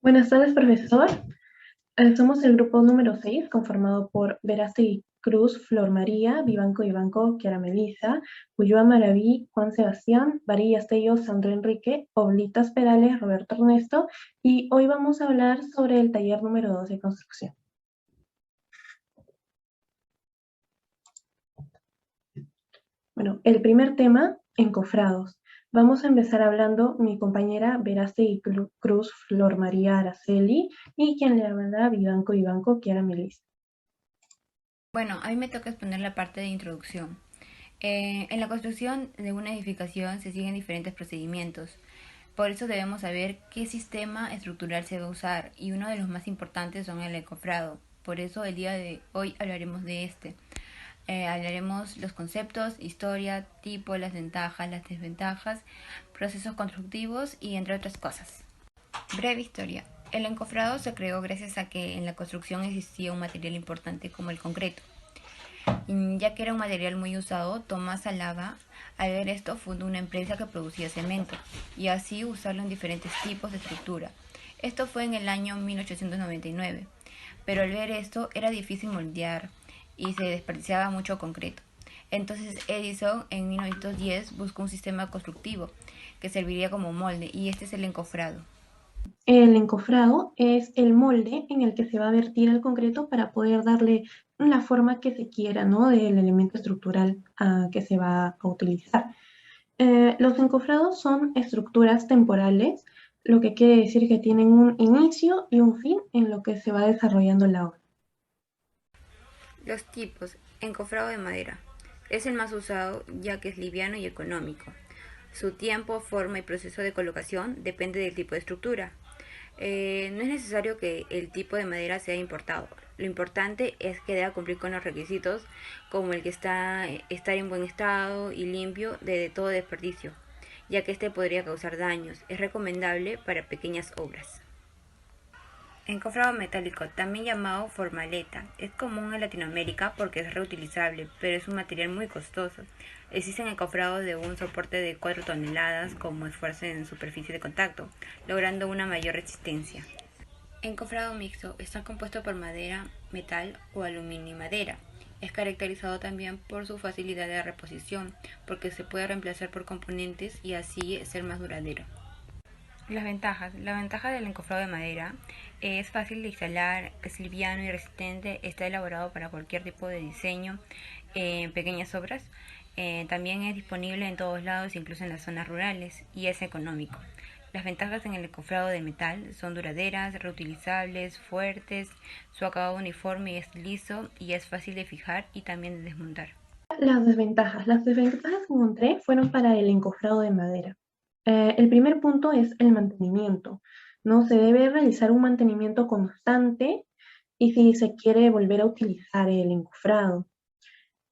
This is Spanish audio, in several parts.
Buenas tardes, profesor. Somos el grupo número 6, conformado por Verástegui Cruz, Flor María, Vivanco Ivanco, Chiara Melissa, Ulloa Maraví, Juan Sebastián, Varillas Tello, Sandro Enrique, Oblitas Perales, Roberto Ernesto, y hoy vamos a hablar sobre el taller número 2 de construcción. Bueno, el primer tema, encofrados. Vamos a empezar hablando mi compañera Verástegui Cruz, Flor María Araceli, y quien le habla Vivanco Ivanco, Chiara Melissa. Bueno, a mí me toca exponer la parte de introducción. En la construcción de una edificación se siguen diferentes procedimientos. Por eso debemos saber qué sistema estructural se va a usar y uno de los más importantes son el encofrado. Por eso el día de hoy hablaremos de este. Hablaremos los conceptos, historia, tipo, las ventajas, las desventajas, procesos constructivos y entre otras cosas. Breve historia. El encofrado se creó gracias a que en la construcción existía un material importante como el concreto. Ya que era un material muy usado, Tomás Alava, al ver esto, fundó una empresa que producía cemento y así usarlo en diferentes tipos de estructura. Esto fue en el año 1899, pero al ver esto era difícil moldear y se desperdiciaba mucho concreto. Entonces Edison en 1910 buscó un sistema constructivo que serviría como molde y este es el encofrado. El encofrado es el molde en el que se va a vertir el concreto para poder darle la forma que se quiera, ¿no? Del elemento estructural que se va a utilizar. Los encofrados son estructuras temporales, lo que quiere decir que tienen un inicio y un fin en lo que se va desarrollando la obra. Los tipos. Encofrado de madera. Es el más usado ya que es liviano y económico. Su tiempo, forma y proceso de colocación depende del tipo de estructura. No es necesario que el tipo de madera sea importado. Lo importante es que deba cumplir con los requisitos como el que estar en buen estado y limpio de todo desperdicio, ya que este podría causar daños. Es recomendable para pequeñas obras. Encofrado metálico, también llamado formaleta, es común en Latinoamérica porque es reutilizable, pero es un material muy costoso. Existen encofrados de un soporte de 4 toneladas como esfuerzo en superficie de contacto, logrando una mayor resistencia. Encofrado mixto está compuesto por madera, metal o aluminio y madera. Es caracterizado también por su facilidad de reposición, porque se puede reemplazar por componentes y así ser más duradero. Las ventajas. La ventaja del encofrado de madera es fácil de instalar, es liviano y resistente, está elaborado para cualquier tipo de diseño en pequeñas obras. También es disponible en todos lados, incluso en las zonas rurales, y es económico. Las ventajas en el encofrado de metal son duraderas, reutilizables, fuertes, su acabado uniforme es liso y es fácil de fijar y también de desmontar. Las desventajas que encontré fueron para el encofrado de madera. El primer punto es el mantenimiento, ¿no? Se debe realizar un mantenimiento constante y si se quiere volver a utilizar el encofrado.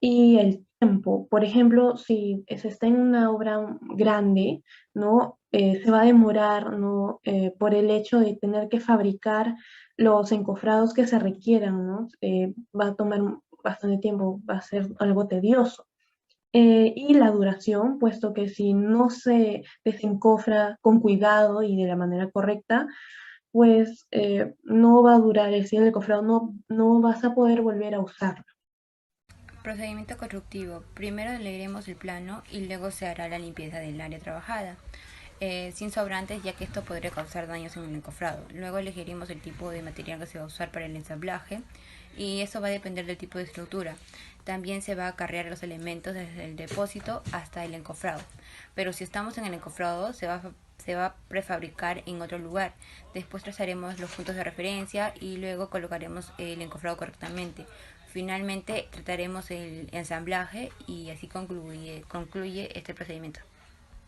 Y el tiempo, por ejemplo, si se está en una obra grande, ¿no? Se va a demorar, ¿no? Por el hecho de tener que fabricar los encofrados que se requieran, ¿no? Va a tomar bastante tiempo, va a ser algo tedioso. Y la duración, puesto que si no se desencofra con cuidado y de la manera correcta, pues no va a durar, es decir, el encofrado no vas a poder volver a usarlo. Procedimiento constructivo. Primero leeremos el plano y luego se hará la limpieza del área trabajada, sin sobrantes ya que esto podría causar daños en el encofrado. Luego elegiremos el tipo de material que se va a usar para el ensamblaje y eso va a depender del tipo de estructura. También se va a cargar los elementos desde el depósito hasta el encofrado. Pero si estamos en el encofrado se va a prefabricar en otro lugar. Después trazaremos los puntos de referencia y luego colocaremos el encofrado correctamente. Finalmente trataremos el ensamblaje y así concluye este procedimiento.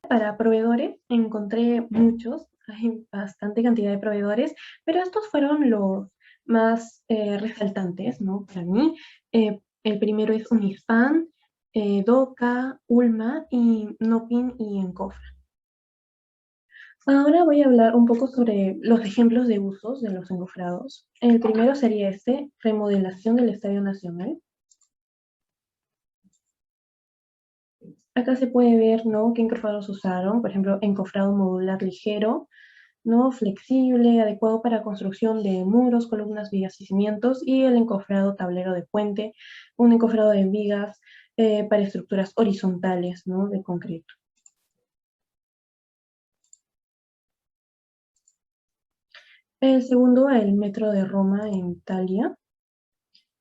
Para proveedores encontré muchos, hay bastante cantidad de proveedores, pero estos fueron los más resaltantes, ¿no? Para mí, el primero es Unispan, Doca, Ulma y Nopin y Encofra. Ahora voy a hablar un poco sobre los ejemplos de usos de los encofrados. El primero sería este, remodelación del Estadio Nacional. Acá se puede ver, ¿no?, qué encofrados usaron. Por ejemplo, encofrado modular ligero, ¿no? Flexible, adecuado para construcción de muros, columnas, vigas y cimientos, y el encofrado tablero de puente, un encofrado de vigas para estructuras horizontales, ¿no? De concreto. El segundo, el metro de Roma en Italia.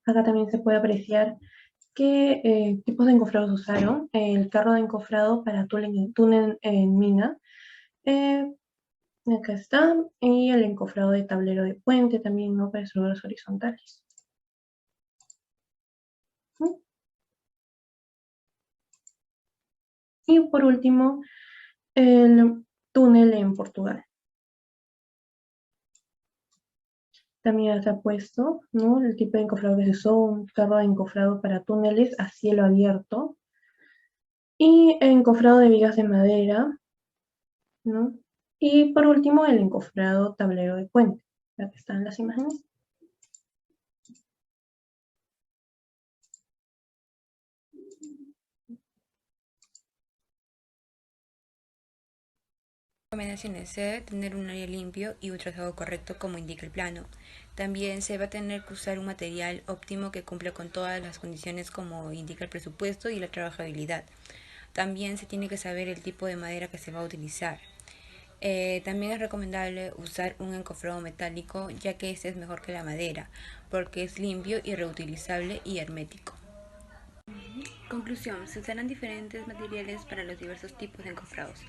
Acá también se puede apreciar qué tipos de encofrados usaron. El carro de encofrado para túnel en mina. Eh, Acá está. Y el encofrado de tablero de puente también, ¿no? Para estructuras horizontales. Y por último, el túnel en Portugal. También se ha puesto, ¿no? El tipo de encofrado que se usó, un carro de encofrado para túneles a cielo abierto. Y el encofrado de vigas de madera, ¿no? Y por último, el encofrado tablero de puente. Aquí están las imágenes. Recomendaciones: se debe tener un área limpio y un trazado correcto como indica el plano. También se va a tener que usar un material óptimo que cumpla con todas las condiciones como indica el presupuesto y la trabajabilidad. También se tiene que saber el tipo de madera que se va a utilizar. También es recomendable usar un encofrado metálico, ya que este es mejor que la madera, porque es limpio y reutilizable y hermético. Conclusión: se usarán diferentes materiales para los diversos tipos de encofrados,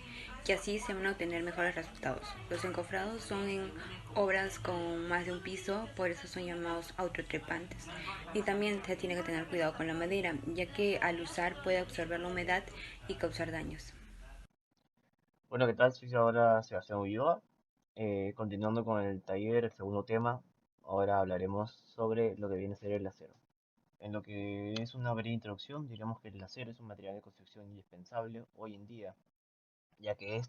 y así se van a obtener mejores resultados. Los encofrados son en obras con más de un piso, por eso son llamados autotrepantes. Y también se tiene que tener cuidado con la madera, ya que al usar puede absorber la humedad y causar daños. Bueno, ¿qué tal? Soy ahora Sebastián Ulloa. Continuando con el taller, el segundo tema, ahora hablaremos sobre lo que viene a ser el acero. En lo que es una breve introducción, diríamos que el acero es un material de construcción indispensable hoy en día, ya que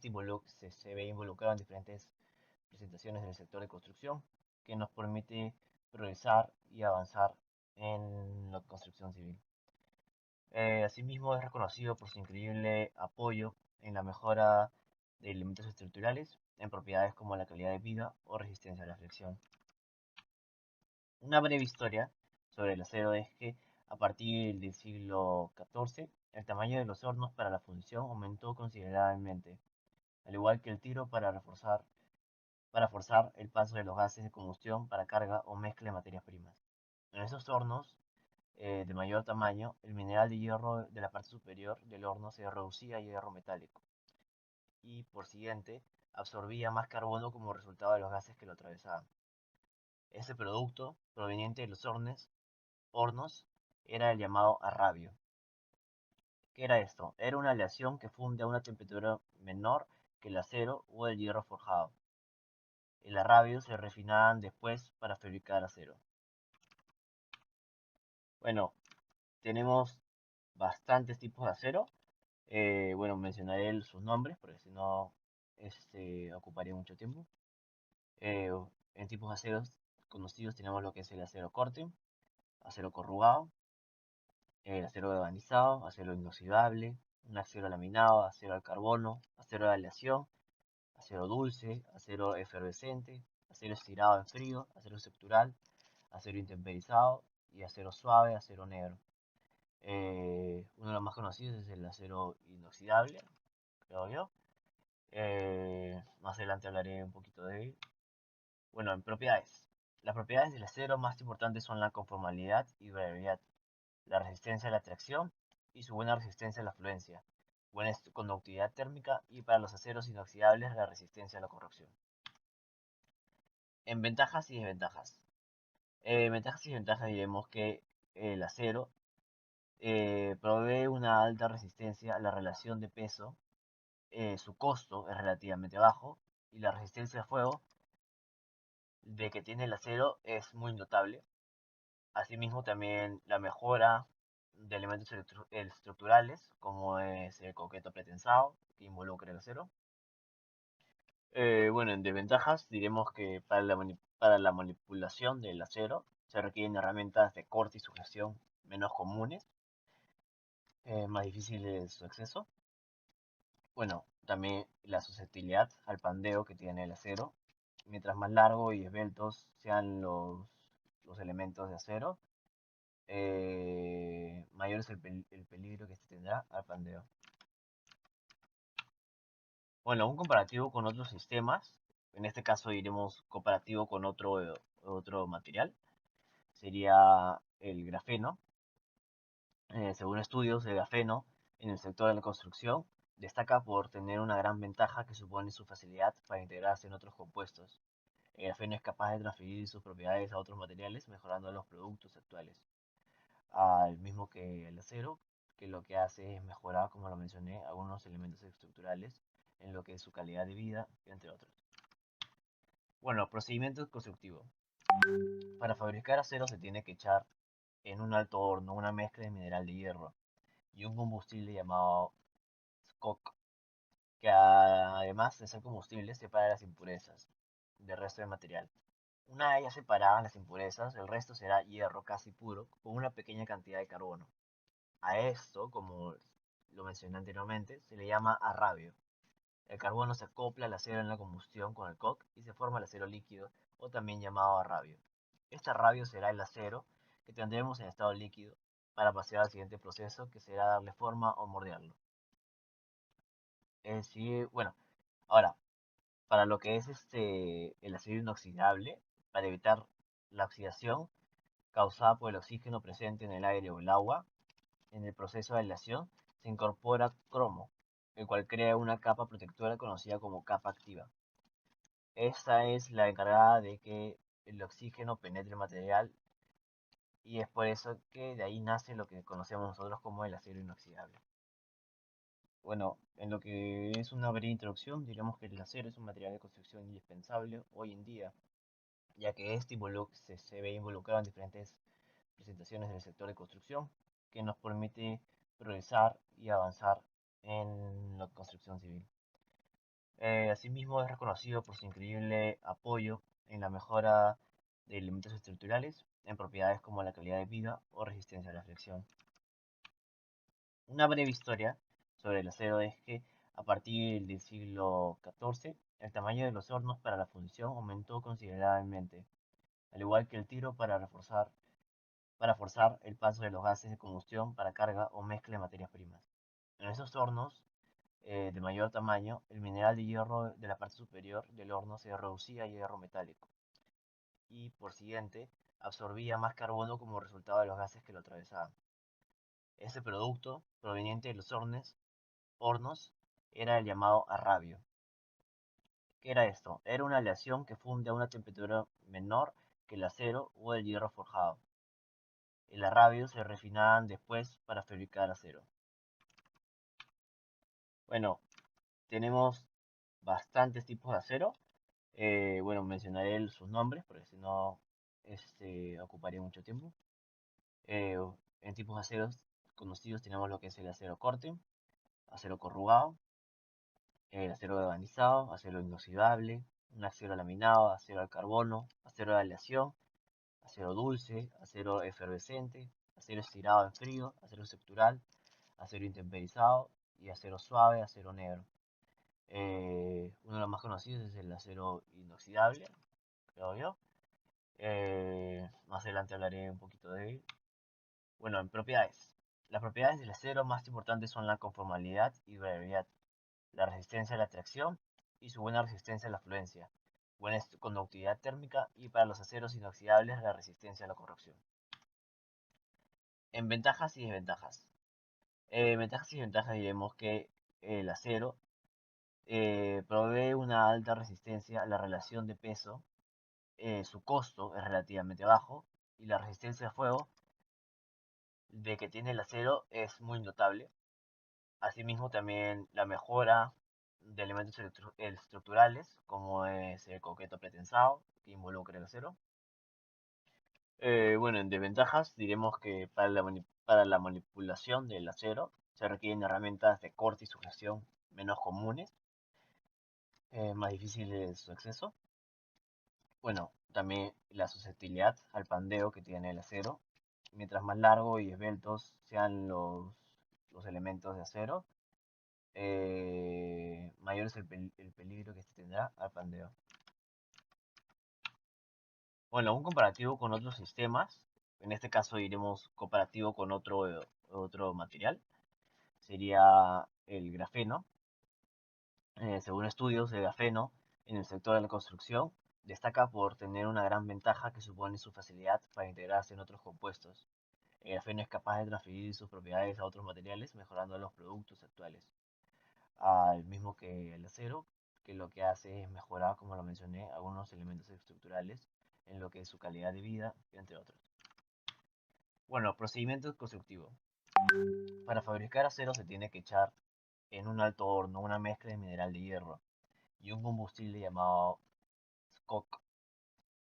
se ve involucrado en diferentes presentaciones del sector de construcción, que nos permite progresar y avanzar en la construcción civil. Asimismo, es reconocido por su increíble apoyo en la mejora de elementos estructurales en propiedades como la calidad de vida o resistencia a la fricción. Una breve historia sobre el acero es que a partir del siglo XIV, el tamaño de los hornos para la fundición aumentó considerablemente, al igual que el tiro para forzar el paso de los gases de combustión para carga o mezcla de materias primas. En esos hornos de mayor tamaño, el mineral de hierro de la parte superior del horno se reducía a hierro metálico y, por siguiente, absorbía más carbono como resultado de los gases que lo atravesaban. Ese producto, proveniente de los hornos, era el llamado arrabio. ¿Qué era esto? Era una aleación que funde a una temperatura menor que el acero o el hierro forjado. El arrabio se refinaban después para fabricar acero. Bueno, tenemos bastantes tipos de acero. Bueno, mencionaré sus nombres porque si no ocuparía mucho tiempo. Eh, en tipos de aceros conocidos tenemos lo que es el acero corte, acero corrugado, el acero galvanizado, acero inoxidable, un acero laminado, acero al carbono, acero de aleación, acero dulce, acero efervescente, acero estirado en frío, acero estructural, acero intemperizado y acero suave, acero negro. Uno de los más conocidos es el acero inoxidable, creo yo. Más adelante hablaré un poquito de él. Bueno, en propiedades. Las propiedades del acero más importantes son la conformabilidad y durabilidad, la resistencia a la tracción y su buena resistencia a la fluencia, buena conductividad térmica y para los aceros inoxidables la resistencia a la corrosión. En ventajas y desventajas. Ventajas y desventajas diremos que el acero provee una alta resistencia a la relación de peso, su costo es relativamente bajo y la resistencia a fuego de que tiene el acero es muy notable. Asimismo, también la mejora de elementos estructurales, como es el concreto pretensado, que involucra el acero. Bueno, en desventajas diremos que para la manipulación del acero se requieren herramientas de corte y sujeción menos comunes, más difíciles su acceso. Bueno, también la susceptibilidad al pandeo que tiene el acero. Mientras más largo y esbeltos sean los elementos de acero, mayor es el peligro que se tendrá al pandeo. Bueno, un comparativo con otros sistemas, en este caso iremos comparativo con otro material, sería el grafeno. Según estudios, el grafeno en el sector de la construcción destaca por tener una gran ventaja que supone su facilidad para integrarse en otros compuestos. El grafeno es capaz de transferir sus propiedades a otros materiales, mejorando los productos actuales. Al mismo que el acero, que lo que hace es mejorar, como lo mencioné, algunos elementos estructurales en lo que es su calidad de vida, entre otros. Bueno, procedimiento constructivo. Para fabricar acero se tiene que echar en un alto horno una mezcla de mineral de hierro y un combustible llamado coke, que además de ser combustible separa las impurezas del resto del material. Una vez ya separadas las impurezas, el resto será hierro casi puro con una pequeña cantidad de carbono. A esto, como lo mencioné anteriormente, se le llama arrabio. El carbono se acopla al acero en la combustión con el coke y se forma el acero líquido, o también llamado arrabio. Este arrabio será el acero que tendremos en estado líquido para pasar al siguiente proceso, que será darle forma o moldearlo. Es decir, bueno, ahora, para lo que es el acero inoxidable, para evitar la oxidación causada por el oxígeno presente en el aire o el agua, en el proceso de aislación se incorpora cromo, el cual crea una capa protectora conocida como capa activa. Esta es la encargada de que el oxígeno penetre el material y es por eso que de ahí nace lo que conocemos nosotros como el acero inoxidable. Bueno, en lo que es una breve introducción, diríamos que el acero es un material de construcción indispensable hoy en día, ya que se ve involucrado en diferentes presentaciones del sector de construcción, que nos permite progresar y avanzar en la construcción civil. Asimismo, es reconocido por su increíble apoyo en la mejora de elementos estructurales en propiedades como la calidad de vida o resistencia a la fricción. Una breve historia sobre el acero es que a partir del siglo XIV, el tamaño de los hornos para la fundición aumentó considerablemente, al igual que el tiro para forzar el paso de los gases de combustión para carga o mezcla de materias primas. En esos hornos de mayor tamaño, el mineral de hierro de la parte superior del horno se reducía a hierro metálico y, por siguiente, absorbía más carbono como resultado de los gases que lo atravesaban. Ese producto, proveniente de los hornos, era el llamado arrabio. ¿Qué era esto? Era una aleación que funde a una temperatura menor que el acero o el hierro forjado. El arrabio se refinaban después para fabricar acero. Bueno, tenemos bastantes tipos de acero. Bueno, mencionaré sus nombres porque si no ocuparía mucho tiempo. Eh, en tipos de aceros conocidos tenemos lo que es el acero corte, acero corrugado, el acero galvanizado, acero inoxidable, un acero laminado, acero al carbono, acero de aleación, acero dulce, acero efervescente, acero estirado en frío, acero estructural, acero intemperizado y acero suave, acero negro. Uno de los más conocidos es el acero inoxidable, creo yo. Más adelante hablaré un poquito de él. Bueno, en propiedades. Las propiedades del acero más importantes son la conformabilidad y durabilidad, la resistencia a la tracción y su buena resistencia a la fluencia, buena conductividad térmica y para los aceros inoxidables la resistencia a la corrosión. En ventajas y desventajas. Ventajas y desventajas diremos que el acero provee una alta resistencia a la relación de peso, su costo es relativamente bajo y la resistencia a fuego de que tiene el acero es muy notable. Asimismo, también la mejora de elementos estructurales, como es el concreto pretensado, que involucra el acero. Bueno, en desventajas diremos que para la manipulación del acero se requieren herramientas de corte y sujeción menos comunes, más difíciles su acceso. Bueno, también la susceptibilidad al pandeo que tiene el acero. Mientras más largo y esbeltos sean los elementos de acero, mayor es el peligro que se tendrá al pandeo. Bueno, un comparativo con otros sistemas, en este caso iremos comparativo con otro material, sería el grafeno. Según estudios, el grafeno en el sector de la construcción destaca por tener una gran ventaja que supone su facilidad para integrarse en otros compuestos. El grafeno es capaz de transferir sus propiedades a otros materiales, mejorando los productos actuales. Al mismo que el acero, que lo que hace es mejorar, como lo mencioné, algunos elementos estructurales en lo que es su calidad de vida, entre otros. Bueno, procedimiento constructivo. Para fabricar acero se tiene que echar en un alto horno una mezcla de mineral de hierro y un combustible llamado coke,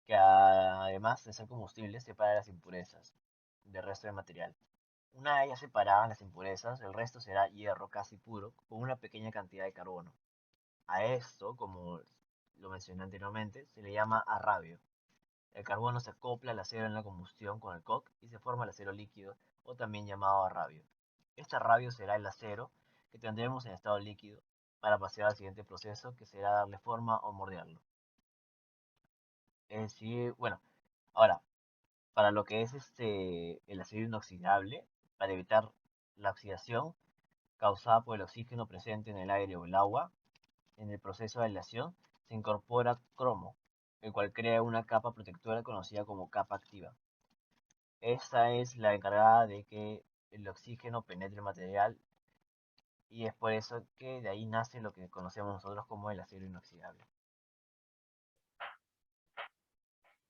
que además de ser combustible separa las impurezas del resto del material. Una vez ya separadas las impurezas, el resto será hierro casi puro con una pequeña cantidad de carbono. A esto, como lo mencioné anteriormente, se le llama arrabio. El carbono se acopla al acero en la combustión con el coke y se forma el acero líquido, o también llamado arrabio. Este arrabio será el acero que tendremos en estado líquido para pasar al siguiente proceso, que será darle forma o moldearlo. Es decir, bueno, ahora, para lo que es el acero inoxidable, para evitar la oxidación causada por el oxígeno presente en el aire o el agua, en el proceso de aleación se incorpora cromo, el cual crea una capa protectora conocida como capa activa. Esta es la encargada de que el oxígeno penetre el material y es por eso que de ahí nace lo que conocemos nosotros como el acero inoxidable.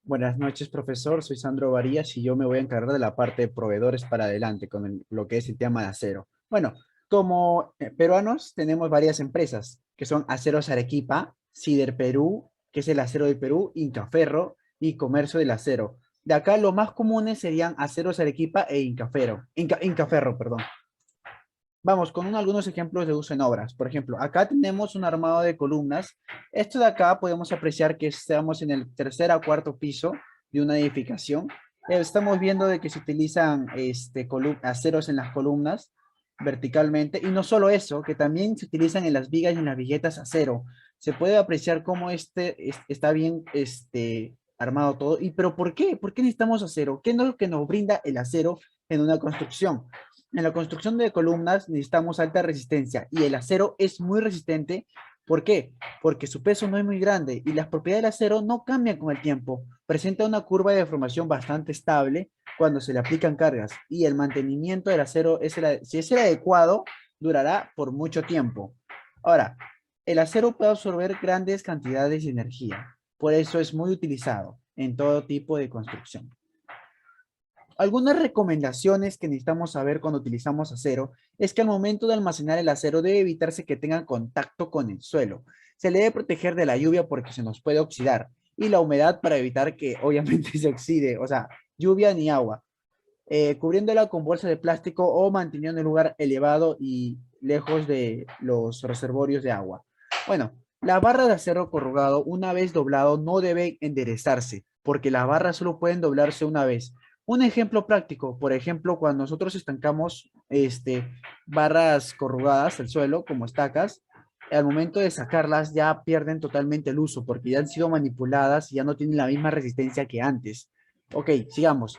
Buenas noches, profesor. Soy Sandro Varías y yo me voy a encargar de la parte de proveedores para adelante con lo que es el tema de acero. Bueno, como peruanos tenemos varias empresas que son Aceros Arequipa, Sider Perú, que es el acero del Perú, Incaferro y Comercio del Acero. De acá los más comunes serían Aceros Arequipa e Incaferro, perdón. Vamos con algunos ejemplos de uso en obras. Por ejemplo, acá tenemos un armado de columnas. Esto de acá podemos apreciar que estamos en el tercer o cuarto piso de una edificación. Estamos viendo de que se utilizan aceros en las columnas verticalmente. Y no solo eso, que también se utilizan en las vigas y en las viguetas acero. Se puede apreciar cómo está bien armado todo. ¿Pero por qué? ¿Por qué necesitamos acero? ¿Qué es lo que nos brinda el acero en una construcción? En la construcción de columnas necesitamos alta resistencia y el acero es muy resistente. ¿Por qué? Porque su peso no es muy grande y las propiedades del acero no cambian con el tiempo. Presenta una curva de deformación bastante estable cuando se le aplican cargas y el mantenimiento del acero, si es el adecuado, durará por mucho tiempo. Ahora, el acero puede absorber grandes cantidades de energía. Por eso es muy utilizado en todo tipo de construcción. Algunas recomendaciones que necesitamos saber cuando utilizamos acero es que al momento de almacenar el acero debe evitarse que tenga contacto con el suelo. Se le debe proteger de la lluvia porque se nos puede oxidar y la humedad para evitar que obviamente se oxide, o sea, lluvia ni agua. Cubriéndola con bolsa de plástico o manteniendo el lugar elevado y lejos de los reservorios de agua. Bueno, la barra de acero corrugado una vez doblado no debe enderezarse porque las barras solo pueden doblarse una vez. Un ejemplo práctico, por ejemplo, cuando nosotros estancamos barras corrugadas al suelo como estacas, al momento de sacarlas ya pierden totalmente el uso porque ya han sido manipuladas y ya no tienen la misma resistencia que antes. Ok, sigamos.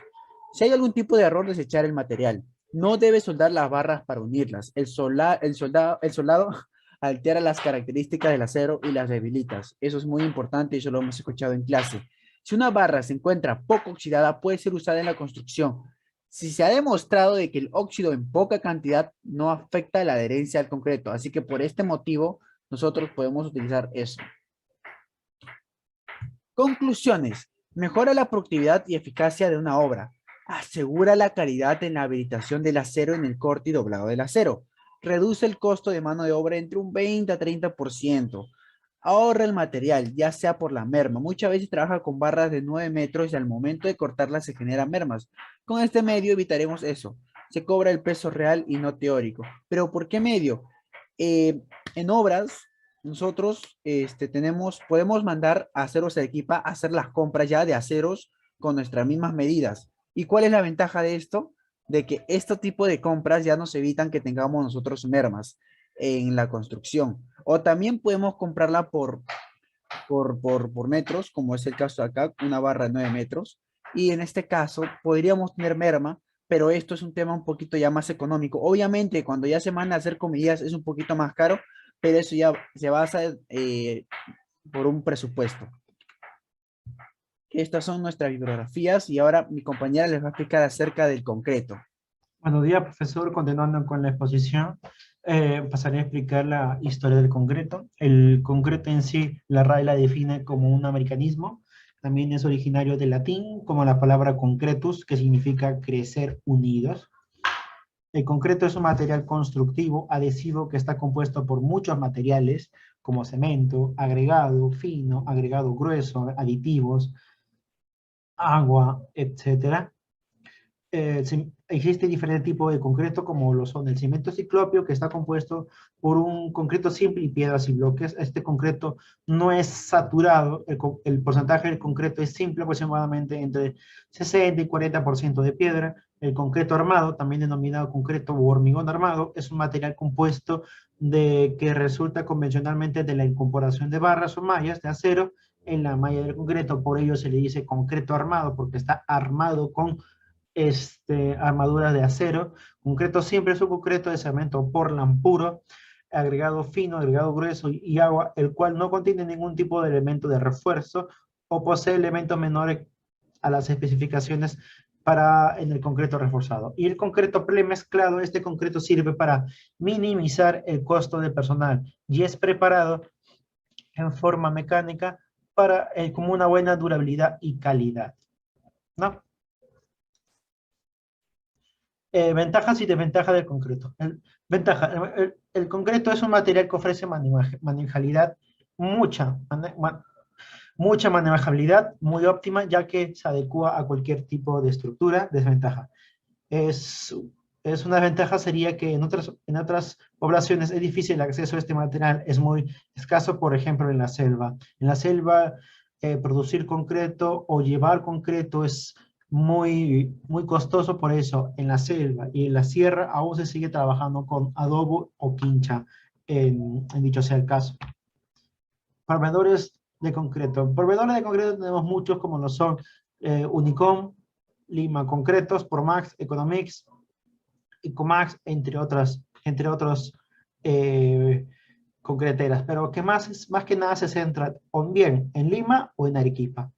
Si hay algún tipo de error, desechar el material. No debe soldar las barras para unirlas. El soldado altera las características del acero y las debilita. Eso es muy importante y eso lo hemos escuchado en clase. Si una barra se encuentra poco oxidada, puede ser usada en la construcción. Si se ha demostrado de que el óxido en poca cantidad no afecta la adherencia al concreto, así que por este motivo nosotros podemos utilizar eso. Conclusiones. Mejora la productividad y eficacia de una obra. Asegura la calidad en la habilitación del acero en el corte y doblado del acero. Reduce el costo de mano de obra entre un 20 a 30%. Ahorra el material, ya sea por la merma. Muchas veces trabaja con barras de 9 metros y al momento de cortarlas se generan mermas. Con este medio evitaremos eso. Se cobra el peso real y no teórico. ¿Pero por qué medio? En obras, nosotros podemos mandar a Aceros Arequipa a hacer las compras ya de aceros con nuestras mismas medidas. ¿Y cuál es la ventaja de esto? De que este tipo de compras ya nos evitan que tengamos nosotros mermas. en la construcción. O también podemos comprarla por metros, como es el caso de acá, una barra de 9 metros. Y en este caso podríamos tener merma, pero esto es un tema un poquito ya más económico. Obviamente, cuando ya se manda a hacer comidas es un poquito más caro, pero eso ya se basa por un presupuesto. Estas son nuestras bibliografías y ahora mi compañera les va a explicar acerca del concreto. Buenos días, profesor. Continuando con la exposición, pasaré a explicar la historia del concreto. El concreto en sí, la RAE la define como un americanismo. También es originario del latín, como la palabra concretus, que significa crecer unidos. El concreto es un material constructivo adhesivo que está compuesto por muchos materiales, como cemento, agregado fino, agregado grueso, aditivos, agua, etc. Existe diferentes tipos de concreto, como lo son el cemento ciclópeo, que está compuesto por un concreto simple y piedras y bloques. Este concreto no es saturado, el porcentaje del concreto es simple, aproximadamente entre 60 y 40% de piedra. El concreto armado, también denominado concreto o hormigón armado, es un material compuesto que resulta convencionalmente de la incorporación de barras o mallas de acero en la malla del concreto. Por ello se le dice concreto armado, porque está armado con armaduras de acero. Concreto siempre es un concreto de cemento Portland puro, agregado fino, agregado grueso y agua, el cual no contiene ningún tipo de elemento de refuerzo o posee elementos menores a las especificaciones en el concreto reforzado. Y el concreto premezclado, este concreto sirve para minimizar el costo del personal y es preparado en forma mecánica como una buena durabilidad y calidad, ¿no? Ventajas y desventajas del concreto. El concreto es un material que ofrece manejabilidad, mucha manejabilidad, muy óptima, ya que se adecua a cualquier tipo de estructura. Desventaja. Una desventaja sería que en otras poblaciones es difícil el acceso a este material, es muy escaso, por ejemplo, en la selva. En la selva, producir concreto o llevar concreto es muy costoso. Por eso en la selva y en la sierra aún se sigue trabajando con adobo o quincha, en dicho sea el caso. Proveedores de concreto. Proveedores de concreto tenemos muchos, como lo son Unicom, Lima Concretos, Promax, Economics, Ecomax, entre otros concreteras, pero que más que nada se centra o bien en Lima o en Arequipa.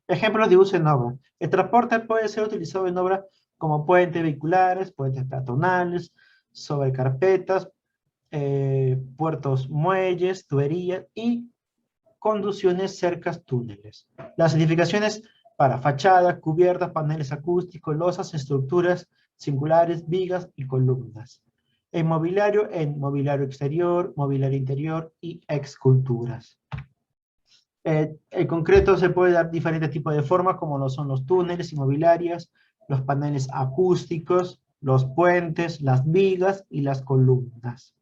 Ejemplos de uso en obra. El transporte puede ser utilizado en obra como puentes vehiculares, puentes peatonales, sobre carpetas, puertos, muelles, tuberías y conducciones, cercas, túneles. Las edificaciones para fachadas, cubiertas, paneles acústicos, losas, estructuras singulares, vigas y columnas. En mobiliario exterior, mobiliario interior y esculturas. El concreto se puede dar diferentes tipos de formas, como lo son los túneles inmobiliarios, los paneles acústicos, los puentes, las vigas y las columnas.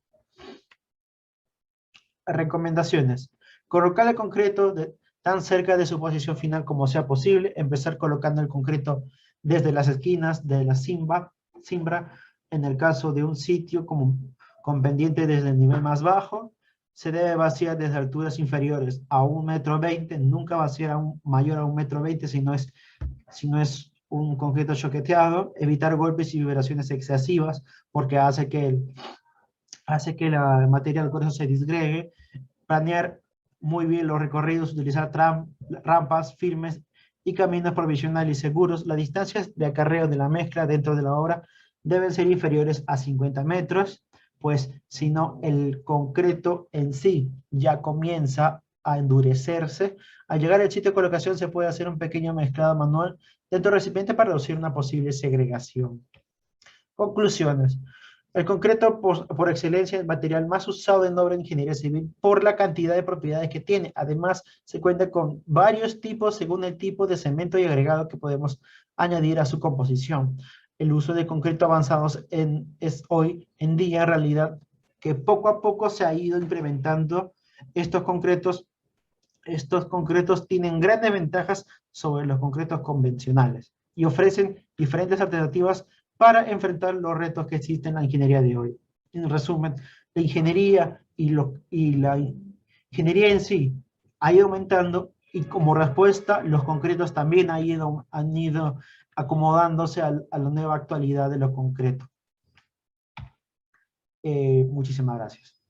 Recomendaciones. Colocar el concreto tan cerca de su posición final como sea posible. Empezar colocando el concreto desde las esquinas de la cimbra, en el caso de un sitio con pendiente desde el nivel más bajo. Se debe vaciar desde alturas inferiores a 1,20 m, nunca vaciar mayor a 1,20 m si no es un concreto choqueteado. Evitar golpes y vibraciones excesivas, porque hace que la materia del se disgregue. Planear muy bien los recorridos, utilizar rampas firmes y caminos provisionales y seguros. Las distancias de acarreo de la mezcla dentro de la obra deben ser inferiores a 50 metros, pues si no el concreto en sí ya comienza a endurecerse. Al llegar al sitio de colocación se puede hacer un pequeño mezclado manual dentro del recipiente para reducir una posible segregación. Conclusiones. El concreto, por excelencia, es el material más usado en obra de ingeniería civil por la cantidad de propiedades que tiene. Además, se cuenta con varios tipos según el tipo de cemento y agregado que podemos añadir a su composición. El uso de concreto avanzados es hoy en día en realidad que poco a poco se ha ido implementando. Estos concretos tienen grandes ventajas sobre los concretos convencionales y ofrecen diferentes alternativas para enfrentar los retos que existen en la ingeniería de hoy. en resumen, la ingeniería y la ingeniería en sí ha ido aumentando y como respuesta los concretos también han ido acomodándose a la nueva actualidad de lo concreto. Muchísimas gracias.